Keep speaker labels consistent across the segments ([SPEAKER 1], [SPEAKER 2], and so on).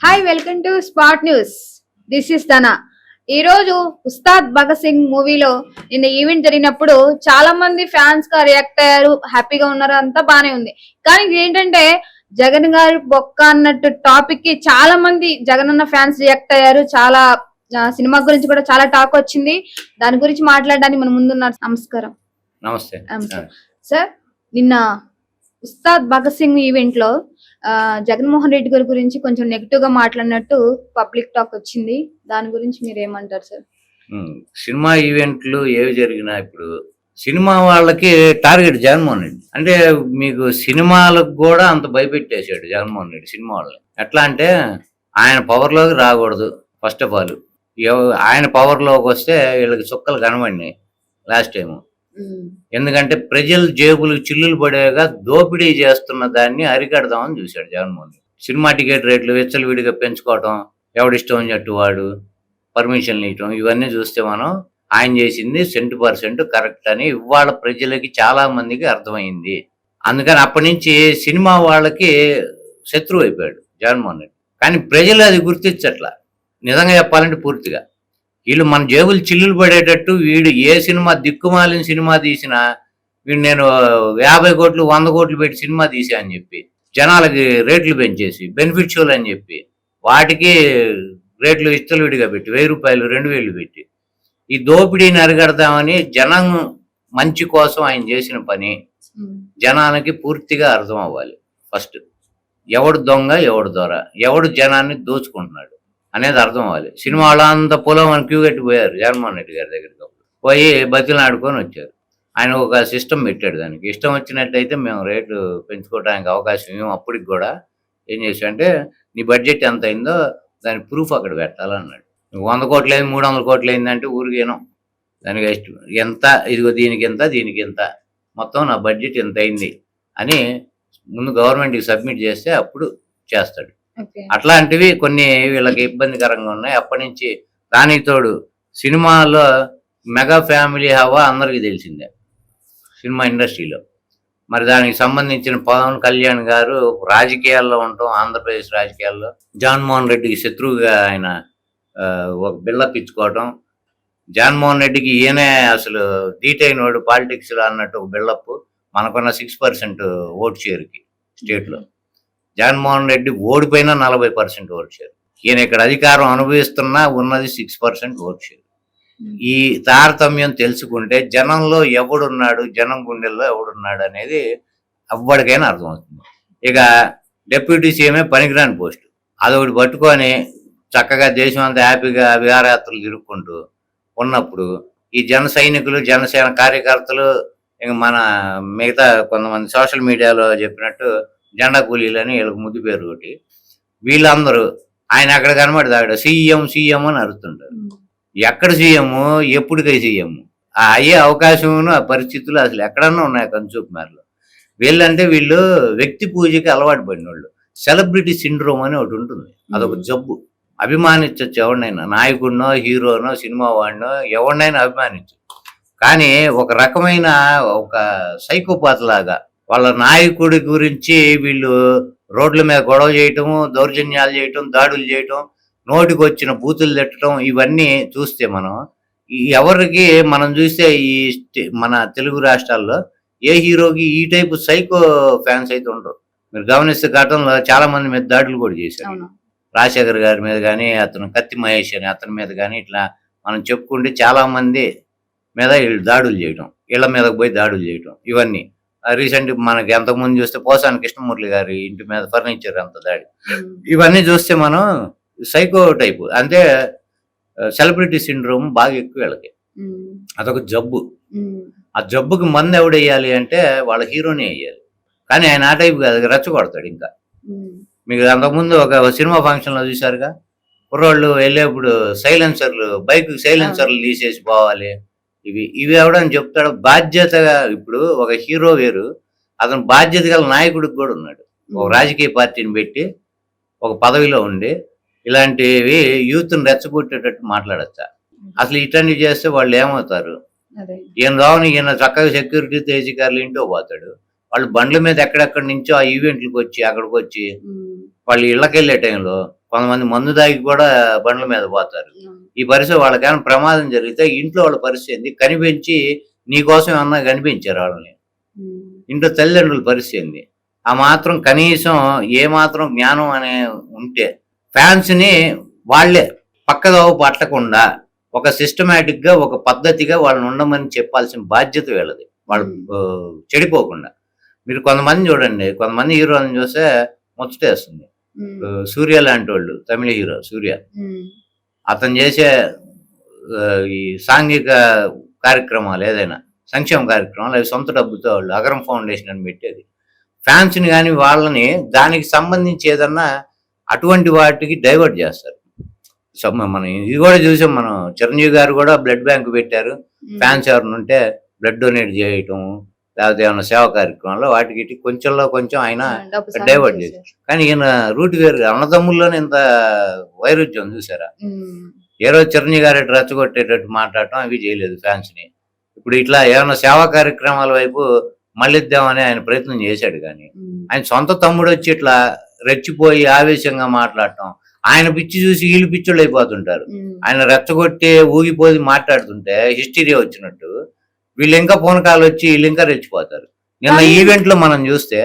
[SPEAKER 1] Hi, welcome to spot news. This is ధన. ఈ రోజు ఉస్తాద్ భగత్ సింగ్ మూవీలో నిన్న ఈవెంట్ జరిగినప్పుడు చాలా మంది ఫ్యాన్స్ గా రియాక్ట్ అయ్యారు, హ్యాపీగా ఉన్నారు, అంతా బానే ఉంది. కానీ ఏంటంటే జగన్ గారి బొక్క అన్నట్టు టాపిక్ కి చాలా మంది జగన్ అన్న ఫ్యాన్స్ రియాక్ట్ అయ్యారు. చాలా సినిమా గురించి కూడా చాలా టాక్ వచ్చింది. దాని గురించి మాట్లాడడానికి మన ముందున్నారు. నమస్కారం.
[SPEAKER 2] నమస్తే
[SPEAKER 1] సార్, నిన్న ఉస్తాద్ భగత్ సింగ్ ఈవెంట్ లో జగన్మోహన్ రెడ్డి గారి గురించి కొంచెం నెగిటివ్ గా మాట్లాడినట్టు పబ్లిక్ టాక్ వచ్చింది. దాని గురించి మీరు ఏమంటారు సార్?
[SPEAKER 2] సినిమా ఈవెంట్లు ఏవి జరిగినా ఇప్పుడు సినిమా వాళ్ళకి టార్గెట్ జగన్మోహన్ రెడ్డి. అంటే మీకు సినిమాలకు కూడా అంత భయపెట్టేశాడు జగన్మోహన్ రెడ్డి సినిమా వాళ్ళని. ఎట్లా అంటే ఆయన పవర్లోకి రాకూడదు. ఫస్ట్ ఆఫ్ ఆల్ ఆయన పవర్లోకి వస్తే వీళ్ళకి చుక్కలు కనబడినాయి లాస్ట్ టైము. ఎందుకంటే ప్రజల జేబులు చిల్లులు పడేగా దోపిడీ చేస్తున్న దాన్ని అరికడదామని చూశాడు జగన్మోహన్ రెడ్డి. సినిమా టికెట్ రేట్లు విచ్చలవిడిగా పెంచుకోవటం, ఎవడిష్టం ఉన్నట్టు వాడు పర్మిషన్లు ఇవ్వటం, ఇవన్నీ చూస్తే మనం ఆయన చేసింది 100% కరెక్ట్ అని ఇవాళ ప్రజలకి చాలా మందికి అర్థమైంది. అందుకని అప్పటి నుంచి సినిమా వాళ్ళకి శత్రువు అయిపోయాడు జగన్మోహన్ రెడ్డి. కానీ ప్రజలు అది గుర్తించట్లా నిజంగా చెప్పాలంటే పూర్తిగా. వీళ్ళు మన జేబులు చిల్లులు పడేటట్టు వీడు ఏ సినిమా దిక్కుమాలిన సినిమా తీసినా వీడు నేను 50 కోట్లు 100 కోట్లు పెట్టి సినిమా తీసా అని చెప్పి జనాలకి రేట్లు పెంచేసి బెనిఫిట్ షోలు అని చెప్పి వాటికి రేట్లు విచ్చలవిడిగా పెట్టి 1000 రూపాయలు 2000 పెట్టి ఈ దోపిడీని అరిగడదామని జనం మంచి కోసం ఆయన చేసిన పని జనానికి పూర్తిగా అర్థం అవ్వాలి. ఫస్ట్ ఎవడు దొంగ ఎవడు దొర, ఎవడు జనాన్ని దోచుకుంటున్నాడు అనేది అర్థం అవ్వాలి. సినిమా వాళ్ళంతా పొలం అని క్యూ కట్టి పోయారు జగన్మోహన్ రెడ్డి గారి దగ్గరికి. పోయి బతిని ఆడుకొని వచ్చారు. ఆయన ఒక సిస్టమ్ పెట్టాడు. దానికి ఇష్టం వచ్చినట్టయితే మేము రేట్లు పెంచుకోవడానికి అవకాశం మేము అప్పటికి కూడా ఏం చేసామంటే నీ బడ్జెట్ ఎంత అయిందో దాని ప్రూఫ్ అక్కడ పెట్టాలన్నాడు. 100 కోట్లు అయింది 300 కోట్లు అయిందంటే ఊరికేనం దానికి ఎంత ఇదిగో దీనికి ఎంత దీనికి ఎంత మొత్తం నా బడ్జెట్ ఎంత అయింది అని ముందు గవర్నమెంట్కి సబ్మిట్ చేస్తే అప్పుడు చేస్తాడు. అట్లాంటివి కొన్ని వీళ్ళకి ఇబ్బందికరంగా ఉన్నాయి. అప్పటి నుంచి దానికి తోడు సినిమాలో మెగా ఫ్యామిలీ హవా అందరికీ తెలిసిందే సినిమా ఇండస్ట్రీలో. మరి దానికి సంబంధించిన పవన్ కళ్యాణ్ గారు రాజకీయాల్లో ఉండటం, ఆంధ్రప్రదేశ్ రాజకీయాల్లో జగన్మోహన్ రెడ్డికి శత్రువుగా ఆయన ఒక బిల్డప్ ఇచ్చుకోవటం, జగన్మోహన్ రెడ్డికి ఈయనే అసలు దీటైనోడు పాలిటిక్స్లో అన్నట్టు ఒక బిల్డప్. మనకున్న 6% ఓటు షేర్కి స్టేట్లో జగన్మోహన్ రెడ్డి ఓడిపోయినా 40% ఓటు షేర్. ఈయన ఇక్కడ అధికారం అనుభవిస్తున్నా ఉన్నది 6% ఓటు షేర్. ఈ తారతమ్యం తెలుసుకుంటే జనంలో ఎవడున్నాడు, జనం గుండెల్లో ఎవడున్నాడు అనేది ఎవ్వడికైనా అర్థమవుతుంది. ఇక డిప్యూటీ సీఎమే పనికిరాని పోస్టు అదొకటి పట్టుకొని చక్కగా దేశం అంతా హ్యాపీగా విహారయాత్రలు తిరుక్కుంటూ ఉన్నప్పుడు ఈ జన సైనికులు జనసేన కార్యకర్తలు ఇంక మన మిగతా కొంతమంది సోషల్ మీడియాలో చెప్పినట్టు జెండా కూలీలని వీళ్ళకి ముద్దు పేరు ఒకటి, వీళ్ళందరూ ఆయన అక్కడ కనబడతాడు సీఎం సీఎం అని అరుతుంటారు. ఎక్కడ సీఎం, ఎప్పటికై సీఎం అయ్యే అవకాశం ఆ పరిస్థితులు అసలు ఎక్కడన్నా ఉన్నాయి కన్సూప్ మేరలో. వీళ్ళంటే వీళ్ళు వ్యక్తి పూజకి అలవాటు పడిన వాళ్ళు. సెలబ్రిటీ సిండ్రోమ్ అని ఒకటి ఉంటుంది, అదొక జబ్బు. అభిమానించవచ్చు ఎవరినైనా, నాయకుడినో హీరోనో సినిమా వాడినో ఎవరినైనా అభిమానించు. కానీ ఒక రకమైన ఒక సైకోపాత్ లాగా వాళ్ళ నాయకుడి గురించి వీళ్ళు రోడ్ల మీద గొడవ చేయటం, దౌర్జన్యాలు చేయటం, దాడులు చేయటం, నోటికి వచ్చిన బూతులు తిట్టడం, ఇవన్నీ చూస్తే ఎవరికి మనం చూస్తే మన తెలుగు రాష్ట్రాల్లో ఏ హీరోకి ఈ టైపు సైకో ఫ్యాన్స్ అయితే ఉండరు. మీరు గమనిస్తే గతంలో చాలా మంది మీద దాడులు కూడా చేశారు. రాజశేఖర్ గారి మీద కానీ, అతను కత్తి మహేష్ అని అతని మీద కానీ, ఇట్లా మనం చెప్పుకుంటే చాలా మంది మీద వీళ్ళు దాడులు చేయటం, ఇళ్ల మీదకి పోయి దాడులు చేయటం, ఇవన్నీ రీసెంట్ మనకి ఎంతకుముందు చూస్తే పోసాని కృష్ణమూర్తి గారి ఇంటి మీద ఫర్నిచర్ అంత దాడి, ఇవన్నీ చూస్తే మనం సైకో టైపు అంటే సెలబ్రిటీ సిండ్రోమ్ బాగా ఎక్కువ వీళ్ళకి. అదొక జబ్బు. ఆ జబ్బుకి మందు ఎవడు వేయాలి అంటే వాళ్ళ హీరోనే వేయాలి. కానీ ఆయన ఆ టైపు కాదు, రెచ్చగొడతాడు. ఇంకా మీకు అంతకుముందు ఒక సినిమా ఫంక్షన్లో చూసారుగా, కుర్రోళ్ళు వెళ్ళేప్పుడు సైలెన్సర్లు బైక్ సైలెన్సర్లు తీసేసి పోవాలి, ఇవి ఎవడని చెప్తాడు. బాధ్యతగా ఇప్పుడు ఒక హీరో వేరు, అతను బాధ్యత గల నాయకుడికి కూడా ఉన్నాడు. ఒక రాజకీయ పార్టీని పెట్టి ఒక పదవిలో ఉండి ఇలాంటివి యూత్ని రెచ్చగొట్టేటట్టు మాట్లాడచ్చా? అసలు ఇట్లాంటివి చేస్తే వాళ్ళు ఏమవుతారు? ఈయన రావుని ఈయన చక్కగా సెక్యూరిటీ అధికారులు ఇంటో పోతాడు, వాళ్ళు బండ్ల మీద ఎక్కడెక్కడి నుంచో ఆ ఈవెంట్లకు వచ్చి అక్కడికి వచ్చి వాళ్ళు ఇళ్ళకెళ్ళే టైంలో కొంతమంది మందు తాగి కూడా బండ్ల మీద పోతారు. ఈ పరిస్థితి వాళ్ళకేమైనా ప్రమాదం జరిగితే ఇంట్లో వాళ్ళ పరిస్థితి ఏంది? కనిపెంచి నీకోసం ఏమన్నా కనిపించారు వాళ్ళని. ఇంట్లో తల్లిదండ్రుల పరిస్థితి ఏంది? ఆ మాత్రం కనీసం ఏ మాత్రం జ్ఞానం అనే ఉంటే ఫ్యాన్స్ని వాళ్ళే పక్కదోవ పట్టకుండా ఒక సిస్టమేటిక్ గా ఒక పద్ధతిగా వాళ్ళని ఉండమని చెప్పాల్సిన బాధ్యత వీళ్ళది. వాళ్ళు చెడిపోకుండా. మీరు కొంతమంది చూడండి, కొంతమంది హీరోలను చూస్తే ముచ్చటేస్తుంది. సూర్య లాంటి వాళ్ళు, తమిళ హీరో సూర్య, అతను చేసే ఈ సాంఘిక కార్యక్రమాలు ఏదైనా సంక్షేమ కార్యక్రమాలు అవి సొంత డబ్బుతో వాళ్ళు అగరం ఫౌండేషన్ అని పెట్టేది. ఫ్యాన్స్ని కానీ వాళ్ళని దానికి సంబంధించి ఏదన్నా అటువంటి వాటికి డైవర్ట్ చేస్తారు. మనం ఇది కూడా చూసాం, మనం చిరంజీవి గారు కూడా బ్లడ్ బ్యాంక్ పెట్టారు. ఫ్యాన్స్ ఎవరిని ఉంటే బ్లడ్ డొనేట్ చేయటం, లేకపోతే ఏమైనా సేవా కార్యక్రమాల్లో వాటికి కొంచెంలో కొంచెం ఆయన డైవర్ట్ చేశారు. కానీ ఈయన రూట్ వేరు. అన్నదమ్ముల్లోనే ఇంత వైరుధ్యం చూసారా? ఏ రోజు చిరంజీవి గారు రెచ్చగొట్టేటట్టు మాట్లాడటం అవి చేయలేదు ఫ్యాన్స్ ని. ఇప్పుడు ఇట్లా ఏమైనా సేవా కార్యక్రమాల వైపు మళ్ళిద్దామని ఆయన ప్రయత్నం చేశాడు. కానీ ఆయన సొంత తమ్ముడు వచ్చి ఇట్లా రెచ్చిపోయి ఆవేశంగా మాట్లాడటం, ఆయన పిచ్చి చూసి వీళ్ళు పిచ్చోళ్ళు అయిపోతుంటారు. ఆయన రెచ్చగొట్టి ఊగిపోయి మాట్లాడుతుంటే హిస్టీరియా వచ్చినట్టు వీళ్ళు ఇంకా పూనకాలు వచ్చి వీళ్ళు ఇంకా రెచ్చిపోతారు. నిన్న ఈవెంట్ లో మనం చూస్తే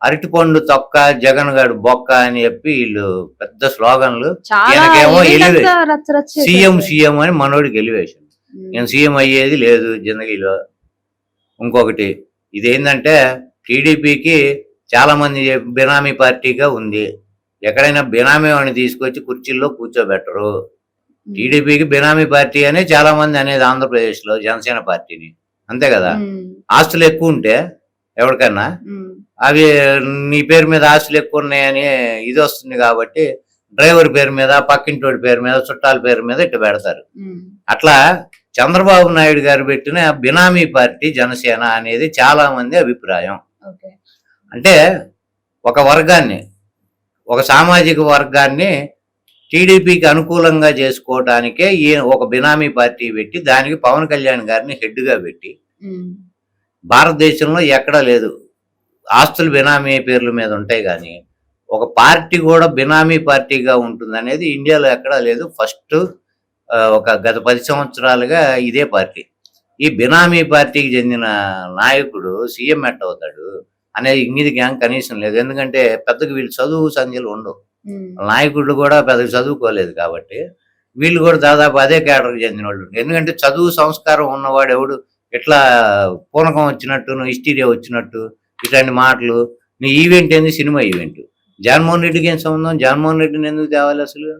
[SPEAKER 2] అరటిపండు తొక్క, జగన్ గారు బొక్క అని చెప్పి వీళ్ళు పెద్ద స్లోగన్లు. ఈయనకేమో సీఎం సీఎం అని మనోడికి ఎలివేషన్. నేను సీఎం అయ్యేది లేదు జిందగీలో. ఇంకొకటి ఇదేంటంటే టీడీపీకి చాలా మంది బినామీ పార్టీగా ఉంది. ఎక్కడైనా బినామీ వాడిని తీసుకొచ్చి కుర్చీల్లో కూర్చోబెట్టరు. టీడీపీకి బినామీ పార్టీ అనే చాలా మంది అనేది ఆంధ్రప్రదేశ్ లో జనసేన పార్టీని. అంతే కదా? ఆస్తులు ఎక్కువ ఉంటే ఎవరికన్నా అవి నీ పేరు మీద ఆస్తులు ఎక్కువ ఉన్నాయని ఇది వస్తుంది కాబట్టి డ్రైవర్ పేరు మీద, పక్కింటోడి పేరు మీద, చుట్టాల పేరు మీద ఇట్లా పెడతారు. అట్లా చంద్రబాబు నాయుడు గారు పెట్టిన బినామీ పార్టీ జనసేన అనేది చాలా మంది అభిప్రాయం. అంటే ఒక వర్గాన్ని, ఒక సామాజిక వర్గాన్ని టీడీపీకి అనుకూలంగా చేసుకోవటానికే ఒక బినామీ పార్టీ పెట్టి దానికి పవన్ కళ్యాణ్ గారిని హెడ్ గా పెట్టి, భారతదేశంలో ఎక్కడా లేదు. ఆస్తులు బినామీ పేర్ల మీద ఉంటాయి కానీ ఒక పార్టీ కూడా బినామీ పార్టీగా ఉంటుంది అనేది ఇండియాలో ఎక్కడా లేదు. ఫస్ట్ ఒక గత 10 సంవత్సరాలుగా ఇదే పార్టీ. ఈ బినామీ పార్టీకి చెందిన నాయకుడు సీఎం ఎట్ అవుతాడు అనేది ఇంగిది గ్యాంగ్ కనీసం లేదు. ఎందుకంటే పెద్దగా వీళ్ళు చదువు సంధ్యలు ఉండవు. నాయకుడు కూడా పెద్దగా చదువుకోలేదు కాబట్టి వీళ్ళు కూడా దాదాపు అదే కేటర్కి చెందిన వాళ్ళు. ఎందుకంటే చదువు సంస్కారం ఉన్నవాడు ఎవడు ఇట్లా పూనకం వచ్చినట్టు, హిస్టీరియా వచ్చినట్టు ఇట్లాంటి మాటలు. నీ ఈవెంట్ ఏంది? Cinema event. జగన్మోహన్ రెడ్డికి ఏం సంబంధం? జగన్మోహన్ రెడ్డిని ఎందుకు తేవాలి అసలు?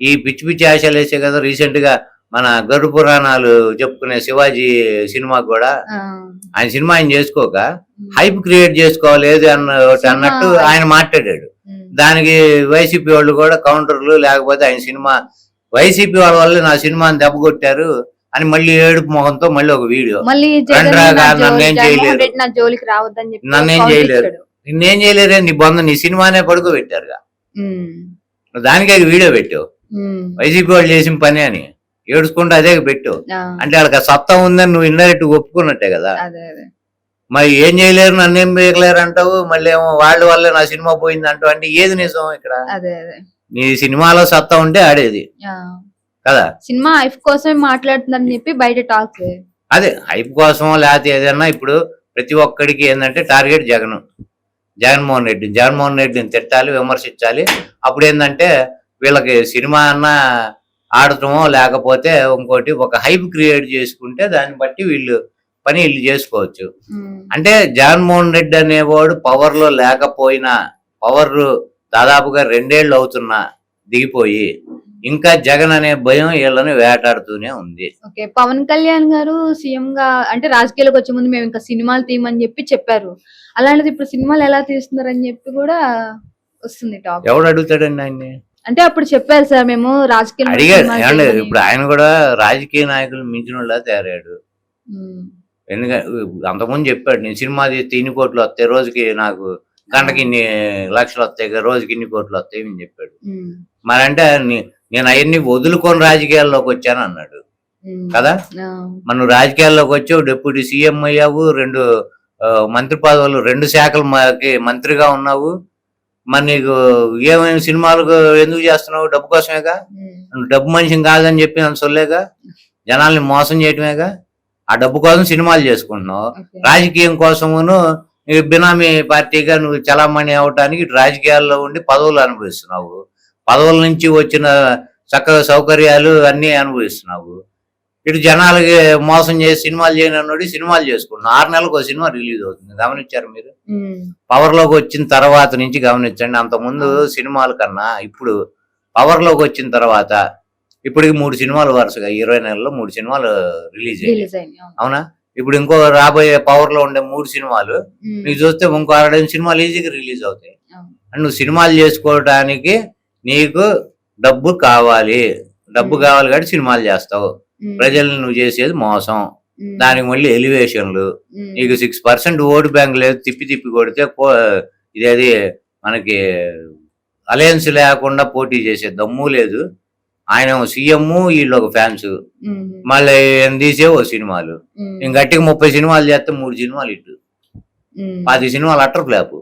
[SPEAKER 2] ఈ పిచ్చి పిచ్చి ఆశలు వేసే కదా. రీసెంట్ గా మన గరుడు పురాణాలు చెప్పుకునే శివాజీ సినిమా కూడా ఆయన సినిమా ఆయన చేసుకోక హైప్ క్రియేట్ చేసుకోవాలి అన్నట్టు ఆయన మాట్లాడాడు. దానికి వైసీపీ వాళ్ళు కూడా కౌంటర్లు, లేకపోతే ఆయన సినిమా వైసీపీ వాళ్ళ వల్ల నా సినిమాని దెబ్బ కొట్టారు అని మళ్ళీ ఏడుపు మొహంతో మళ్ళీ ఒక వీడియో. నన్నేం చేయలేరు, నన్నేం చేయలేరు, నిన్నేం చేయలేరే, నీ బంధు నీ సినిమానే పడుకోబెట్టారుగా, దానికే వీడియో పెట్టావు. వైసీపీ వాళ్ళు చేసిన పని అని ఏడుచుకుంటూ అదే పెట్టావు. అంటే వాళ్ళకి సత్తా ఉందని నువ్వు ఇండైరెక్ట్ ఒప్పుకున్నట్టే కదా. మరి ఏం చేయలేరు, నన్నేం చేయలేరు అంటావు, మళ్ళీ ఏమో వాళ్ళ వల్లే నా సినిమా పోయింది అంటావు. అంటే ఏది నిజం ఇక్కడ? నీ సినిమాలో సత్తా ఉంటే ఆడేది కదా.
[SPEAKER 1] సినిమా హైప్ కోసమే మాట్లాడుతుందని చెప్పి బయట టాక్.
[SPEAKER 2] అదే హైప్ కోసం లేకపోతే ఏదన్నా. ఇప్పుడు ప్రతి ఒక్కడికి ఏంటంటే టార్గెట్ జగన్మోహన్ రెడ్డిని తిట్టాలి, విమర్శించాలి. అప్పుడు ఏంటంటే వీళ్ళకి సినిమా అన్నా ఆడటమో లేకపోతే ఇంకోటి ఒక హైప్ క్రియేట్ చేసుకుంటే దాన్ని బట్టి వీళ్ళు చేసుకోవచ్చు. అంటే జగన్మోహన్ రెడ్డి అనేవాడు పవర్ లో లేకపోయినా, పవర్ దాదాపుగా 2 ఏళ్ళు అవుతున్నా దిగిపోయి ఇంకా జగన్ అనే భయం వీళ్ళని వేటాడుతూనే ఉంది.
[SPEAKER 1] ఓకే, పవన్ కళ్యాణ్ గారు సీఎం గా అంటే రాజకీయాలకు వచ్చే ముందు మేము ఇంకా సినిమాలు తీయమని చెప్పి చెప్పారు. అలాంటిది ఇప్పుడు సినిమాలు ఎలా తీస్తున్నారని చెప్పి కూడా వస్తుంది టాక్.
[SPEAKER 2] ఎవడు అడుగుతాడండి ఆయన్ని?
[SPEAKER 1] అంటే అప్పుడు చెప్పారు సార్ మేము రాజకీయ
[SPEAKER 2] అడిగాడు. ఇప్పుడు ఆయన కూడా రాజకీయ నాయకులు మించిన వాళ్ళ తయారాడు. ఎందుకంటే అంతకుముందు చెప్పాడు, నేను సినిమా తీస్తే ఇన్ని కోట్లు వస్తాయి, రోజుకి నాకు గంటకి ఇన్ని లక్షలు వస్తాయి, రోజుకి ఇన్ని కోట్లు వస్తాయి అని చెప్పాడు. మరి అంటే నేను అవన్నీ వదులుకొని రాజకీయాల్లోకి వచ్చాను అన్నాడు కదా. మనం రాజకీయాల్లోకి వచ్చావు, డిప్యూటీ సీఎం అయ్యావు, 2 మంత్రి పదవులు, 2 శాఖలకి మంత్రిగా ఉన్నావు, మరి నీకు ఏమైనా సినిమాలకు ఎందుకు చేస్తున్నావు? డబ్బు కోసమేగా. నువ్వు డబ్బు మనిషిని కాదని చెప్పి నన్ను సొల్లేగా, జనాల్ని మోసం చేయటమేగా. ఆ డబ్బు కోసం సినిమాలు చేసుకుంటున్నావు. రాజకీయం కోసమును ఈ బినామీ పార్టీగా నువ్వు చలామణి అవటానికి ఇటు రాజకీయాల్లో ఉండి పదవులు అనుభవిస్తున్నావు. పదవుల నుంచి వచ్చిన చక్కగా సౌకర్యాలు అన్నీ అనుభవిస్తున్నావు. ఇటు జనాలకి మోసం చేసి సినిమాలు చేయనోడి సినిమాలు చేసుకుంటున్నావు. 6 నెలలకు ఒక సినిమా రిలీజ్ అవుతుంది. గమనించారు మీరు? పవర్ లోకి వచ్చిన తర్వాత నుంచి గమనించండి. అంతకుముందు సినిమాల కన్నా ఇప్పుడు పవర్ లోకి వచ్చిన తర్వాత ఇప్పటికి 3 సినిమాలు వరుసగా 20 నెలల్లో 3 సినిమాలు రిలీజ్ అయ్యాయి. అవునా? ఇప్పుడు ఇంకో రాబోయే పవర్ లో ఉండే 3 సినిమాలు నీకు చూస్తే ఇంకో 6 సినిమాలు ఈజీగా రిలీజ్ అవుతాయి. అండ్ నువ్వు సినిమాలు చేసుకోవడానికి నీకు డబ్బు కావాలి. డబ్బు కావాలి కాబట్టి సినిమాలు చేస్తావు. ప్రజల్ని నువ్వు చేసేది మోసం. దానికి మళ్ళీ ఎలివేషన్లు. నీకు 6% ఓటు బ్యాంక్ లేదు. తిప్పి తిప్పి కొడితే ఇదేది మనకి అలయన్స్ లేకుండా పోటీ చేసే దమ్ము లేదు. ఆయన సీఎం, వీళ్ళు ఒక ఫ్యాన్స్. మళ్ళీ తీసే ఓ సినిమాలు. నేను గట్టిగా 30 సినిమాలు చేస్తే 3 సినిమాలు ఇటు, 10 సినిమాలు అట్టర్ ఫ్లాప్.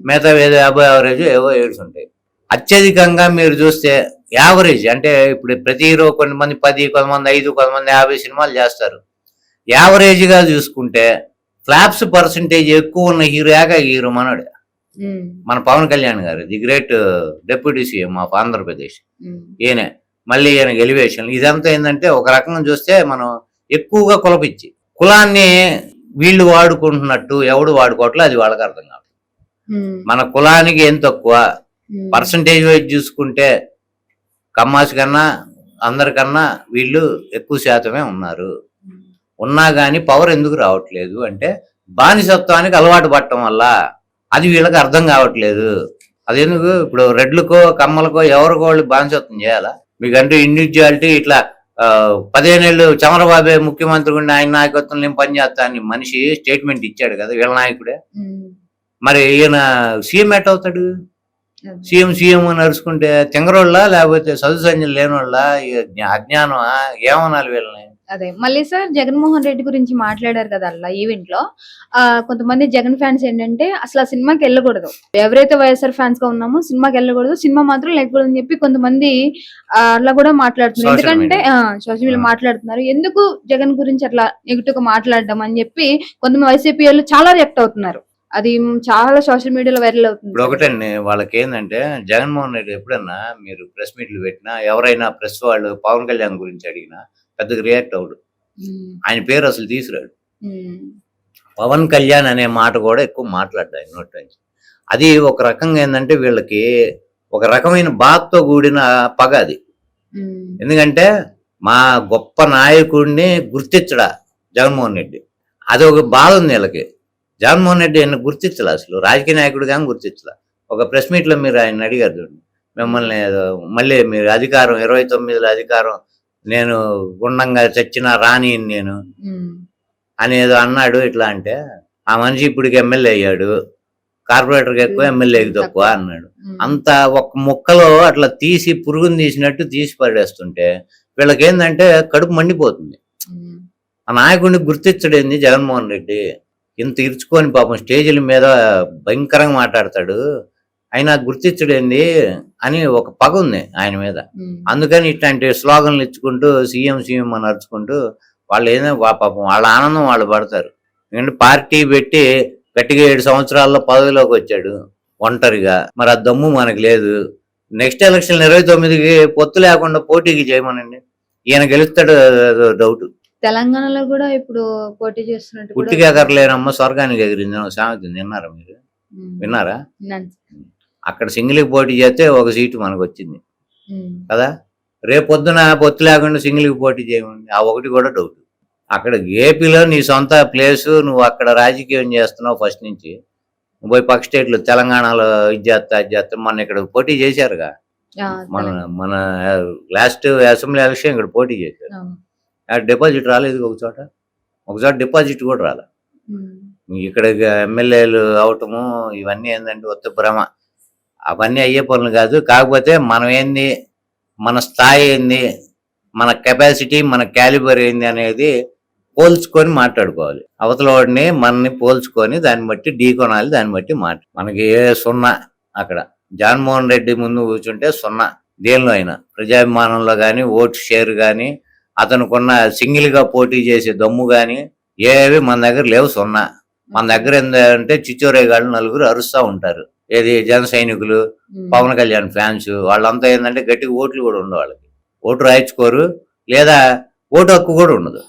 [SPEAKER 2] మిగతా ఏదో 50 యావరేజ్ ఏవో ఏడ్స్ ఉంటాయి. అత్యధికంగా మీరు చూస్తే యావరేజ్ అంటే ఇప్పుడు ప్రతి హీరో కొంతమంది 10, కొంతమంది 5, కొంతమంది 50 సినిమాలు చేస్తారు. యావరేజ్ గా చూసుకుంటే ఫ్లాప్స్ పర్సంటేజ్ ఎక్కువ ఉన్న హీరో మనోడే, మన పవన్ కళ్యాణ్ గారు, the great deputy CM of Andhra Pradesh. ఈయనే మళ్ళీ ఈయన ఎలివేషన్. ఇదంతా ఏంటంటే ఒక రకంగా చూస్తే మనం ఎక్కువగా కులపిచ్చి కులాన్ని వీళ్ళు వాడుకుంటున్నట్టు ఎవడు వాడుకోవట్లే, అది వాళ్ళకి అర్థం కాదు. మన కులానికి ఏం తక్కువ పర్సంటేజ్ వైజ్ చూసుకుంటే కమ్మాసి కన్నా అందరికన్నా వీళ్ళు ఎక్కువ శాతమే ఉన్నారు. ఉన్నా కానీ పవర్ ఎందుకు రావట్లేదు అంటే బానిసత్వానికి అలవాటు పడటం వల్ల. అది వీళ్ళకి అర్థం కావట్లేదు. అదెందుకు ఇప్పుడు రెడ్లకో కమ్మలకో ఎవరికో వాళ్ళు బానిసత్వం చేయాలా? మీకంటూ ఇండివిజువాలిటీ ఇట్లా 15 ఏళ్ళు చంద్రబాబే ముఖ్యమంత్రి ఉండి ఆయన నాయకత్వం నేను పనిచేస్తా అని మనిషి స్టేట్మెంట్ ఇచ్చాడు కదా, వీళ్ళ నాయకుడే. మరి ఈయన సీఎం ఎట్ అవుతాడు? సీఎం అని అరుచుకుంటే తింగరోళ్ళ లేకపోతే చదువు సంజలు లేనోళ్ళ, అజ్ఞానమా, ఏమనాలి వీళ్ళని?
[SPEAKER 1] అదే మళ్ళీ సార్ జగన్మోహన్ రెడ్డి గురించి మాట్లాడారు కదా అలా ఈవెంట్ లో. కొంతమంది జగన్ ఫ్యాన్స్ ఏంటంటే అసలు ఆ సినిమాకి వెళ్ళకూడదు, ఎవరైతే వైఎస్ఆర్ ఫ్యాన్స్ గా ఉన్నామో సినిమాకి వెళ్ళకూడదు, సినిమా మాత్రం లేకూడదు అని చెప్పి కొంతమంది అట్లా కూడా మాట్లాడుతున్నారు. ఎందుకంటే సోషల్ మీడియా మాట్లాడుతున్నారు, ఎందుకు జగన్ గురించి అట్లా నెగిటివ్ గా మాట్లాడడం అని చెప్పి కొంతమంది వైసీపీ వాళ్ళు చాలా రియాక్ట్ అవుతున్నారు. అది చాలా సోషల్ మీడియాలో వైరల్ అవుతుంది.
[SPEAKER 2] ఇప్పుడు ఒకటండి, వాళ్ళకి ఏంటంటే జగన్మోహన్ రెడ్డి ఎప్పుడన్నా మీరు ప్రెస్ మీట్లు పెట్టినా, ఎవరైనా ప్రెస్ వాళ్ళు పవన్ కళ్యాణ్ గురించి అడిగినా పెద్దగా రియాక్ట్ అవడు. ఆయన పేరు అసలు తీసుకురాడు. పవన్ కళ్యాణ్ అనే మాట కూడా ఎక్కువ మాట్లాడ్డా ఆయన నోట్ నుంచి. అది ఒక రకంగా ఏంటంటే వీళ్ళకి ఒక రకమైన బాధతో కూడిన పగ అది. ఎందుకంటే మా గొప్ప నాయకుడిని గుర్తించడా జగన్మోహన్ రెడ్డి, అది ఒక బాధ ఉంది వీళ్ళకి. జగన్మోహన్ రెడ్డి ఆయన గుర్తించలే, అసలు రాజకీయ నాయకుడు కానీ గుర్తించలే. ఒక ప్రెస్ మీట్ లో మీరు ఆయన అడిగారు చూడండి, మిమ్మల్ని మళ్ళీ మీరు అధికారం 29లో అధికారం నేను గుండంగా చచ్చినా రాని నేను అనేదో అన్నాడు. ఇట్లా అంటే ఆ మనిషి ఇప్పటికి ఎమ్మెల్యే అయ్యాడు, కార్పొరేటర్కి ఎక్కువ ఎమ్మెల్యేకి తక్కువ అన్నాడు. అంత ఒక ముక్కలో అట్లా తీసి పురుగుని తీసినట్టు తీసి పడేస్తుంటే వీళ్ళకి ఏంటంటే కడుపు మండిపోతుంది. ఆ నాయకుడిని గుర్తించడేంది జగన్మోహన్ రెడ్డి? ఇంత ఇరుచుకొని పాపం స్టేజీల మీద భయంకరంగా మాట్లాడతాడు, అయినా గుర్తించడేంది అని ఒక పగ ఉంది ఆయన మీద. అందుకని ఇట్లాంటి స్లోగన్లు ఇచ్చుకుంటూ సీఎం అని అరుచుకుంటూ వాళ్ళు ఏదో పాపం వాళ్ళ ఆనందం వాళ్ళు పడతారు. ఎందుకంటే పార్టీ పెట్టి గట్టిగా 7 సంవత్సరాల్లో పదవిలోకి వచ్చాడు ఒంటరిగా. మరి ఆ దమ్ము మనకు లేదు. నెక్స్ట్ ఎలక్షన్ 29కి పొత్తు లేకుండా పోటీకి చేయమనండి, ఈయన గెలుస్తాడు డౌట్.
[SPEAKER 1] తెలంగాణలో కూడా ఇప్పుడు పోటీ చేస్తున్నట్టు
[SPEAKER 2] పుట్టికి ఎగరలేనమ్మ స్వర్గానికి ఎగిరింది సామెత విన్నారా మీరు? విన్నారా? అక్కడ సింగిల్కి పోటీ చేస్తే ఒక సీటు మనకు వచ్చింది కదా. రేపొద్దున పొత్తు లేకుండా సింగిల్కి పోటీ చేయమండి, ఆ ఒకటి కూడా డౌట్. అక్కడ ఏపీలో నీ సొంత ప్లేసు, నువ్వు అక్కడ రాజకీయం చేస్తున్నావు ఫస్ట్ నుంచి. నువ్వు పోయి పక్క స్టేట్లో తెలంగాణలో ఇది చేస్తా మొన్న ఇక్కడ పోటీ చేశారుగా, మన లాస్ట్ అసెంబ్లీ ఎలక్షన్ ఇక్కడ పోటీ చేశారు. డిపాజిట్ రాలేదు ఒకచోట డిపాజిట్ కూడా రాలే. ఇక్కడ ఎమ్మెల్యేలు అవటము ఇవన్నీ ఏంటంటే ఒత్త భ్రమ, అవన్నీ అయ్యే పనులు కాదు. కాకపోతే మనం ఏంది, మన స్థాయి ఏంది, మన కెపాసిటీ, మన క్యాలిబర్ ఏంది అనేది పోల్చుకొని మాట్లాడుకోవాలి. అవతల వాడిని మనని పోల్చుకొని దాన్ని బట్టి ఢీ కొనాలి, దాన్ని బట్టి మనకి 0 అక్కడ జగన్మోహన్ రెడ్డి ముందు కూర్చుంటే 0 దేనిలో అయినా ప్రజాభిమానంలో కానీ ఓటు షేర్ కానీ అతనుకున్న సింగిల్ గా పోటీ చేసే దమ్ము కానీ ఏవి మన దగ్గర లేవు 0. మన దగ్గర ఏంటంటే చిచ్చోరేగాళ్ళు నలుగురు అరుస్తూ ఉంటారు. ఏది జన సైనికులు, పవన్ కళ్యాణ్ ఫ్యాన్స్ వాళ్ళంతా ఏంటంటే గట్టిగా ఓట్లు కూడా ఉండవు, వాళ్ళకి ఓటు రాయించుకోరు, లేదా ఓటు హక్కు కూడా ఉండదు.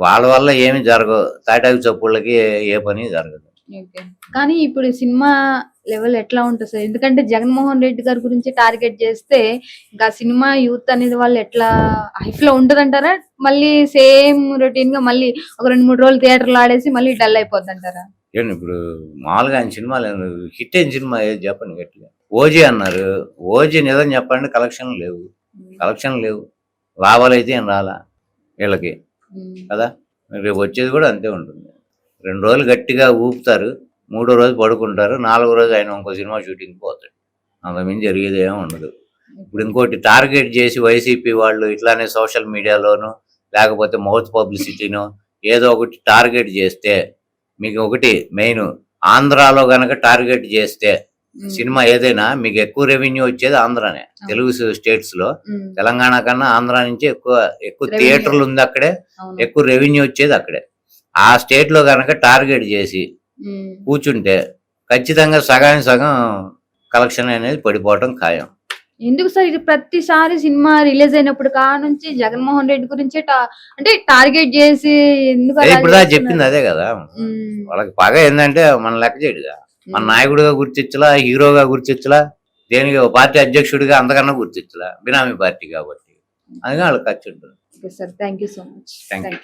[SPEAKER 2] వాళ్ళ వల్ల ఏమి జరగవు, తాటాకు చప్పుళ్ళకి ఏ పని జరగదు.
[SPEAKER 1] ఓకే. కానీ ఇప్పుడు సినిమా లెవెల్ ఎట్లా ఉంటుంది సార్? ఎందుకంటే జగన్మోహన్ రెడ్డి గారి గురించి టార్గెట్ చేస్తే ఇంకా సినిమా యూత్ అనేది వాళ్ళు ఎట్లా హైఫ్ లో ఉంటదంటారా? మళ్ళీ సేమ్ రొటీన్ గా మళ్ళీ ఒక 2-3 రోజులు థియేటర్లు ఆడేసి మళ్ళీ డల్ అయిపోద్ది అంటారా?
[SPEAKER 2] ఏంటి ఇప్పుడు మామూలుగా ఆయన సినిమాలు హిట్ అయిన సినిమా ఏది చెప్పండి గట్టిగా? ఓజీ అన్నారు. ఓజీ నిజం చెప్పండి, కలెక్షన్ లేవు, లాభాలు అయితే ఏం రాలా వీళ్ళకి కదా. రేపు వచ్చేది కూడా అంతే ఉంటుంది. 2 రోజులు గట్టిగా ఊపుతారు, 3వ రోజు పడుకుంటారు, 4వ రోజు ఆయన ఇంకో సినిమా షూటింగ్ పోతాడు. అంతకుమించి జరిగేది ఏమీ ఉండదు. ఇప్పుడు ఇంకోటి టార్గెట్ చేసి వైసీపీ వాళ్ళు ఇట్లానే సోషల్ మీడియాలోను లేకపోతే మౌత్ పబ్లిసిటీనో ఏదో ఒకటి టార్గెట్ చేస్తే, మీకు ఒకటి మెయిన్, ఆంధ్రాలో గనక టార్గెట్ చేస్తే సినిమా ఏదైనా మీకు ఎక్కువ రెవెన్యూ వచ్చేది ఆంధ్రానే. తెలుగు స్టేట్స్ లో తెలంగాణ కన్నా ఆంధ్రా నుంచి ఎక్కువ థియేటర్లు ఉంది అక్కడే, ఎక్కువ రెవెన్యూ వచ్చేది అక్కడే. ఆ స్టేట్ లో గనక టార్గెట్ చేసి కూర్చుంటే ఖచ్చితంగా సగానికి సగం కలెక్షన్ అనేది పడిపోవటం ఖాయం.
[SPEAKER 1] ఎందుకు సార్ ఇది ప్రతిసారి సినిమా రిలీజ్ అయినప్పుడు నుంచి జగన్మోహన్ రెడ్డి గురించి అంటే టార్గెట్ చేసి ఎందుకు అలా
[SPEAKER 2] ఇప్పుడు
[SPEAKER 1] చేస్తున్నారు?
[SPEAKER 2] చెప్పింది అదే కదా. వాళ్ళకి బాగా ఏంటంటే మన లెక్క చేయడుగా, మన నాయకుడిగా గుర్తించలా, హీరోగా గుర్తించలా, దేనికి పార్టీ అధ్యక్షుడిగా అంతకన్నా గుర్తించలా, బినామీ పార్టీ కాబట్టి. అందుకే వాళ్ళకి ఖర్చు ఉంటుంది.
[SPEAKER 1] Okay sir, thank you so much.
[SPEAKER 2] Thank you.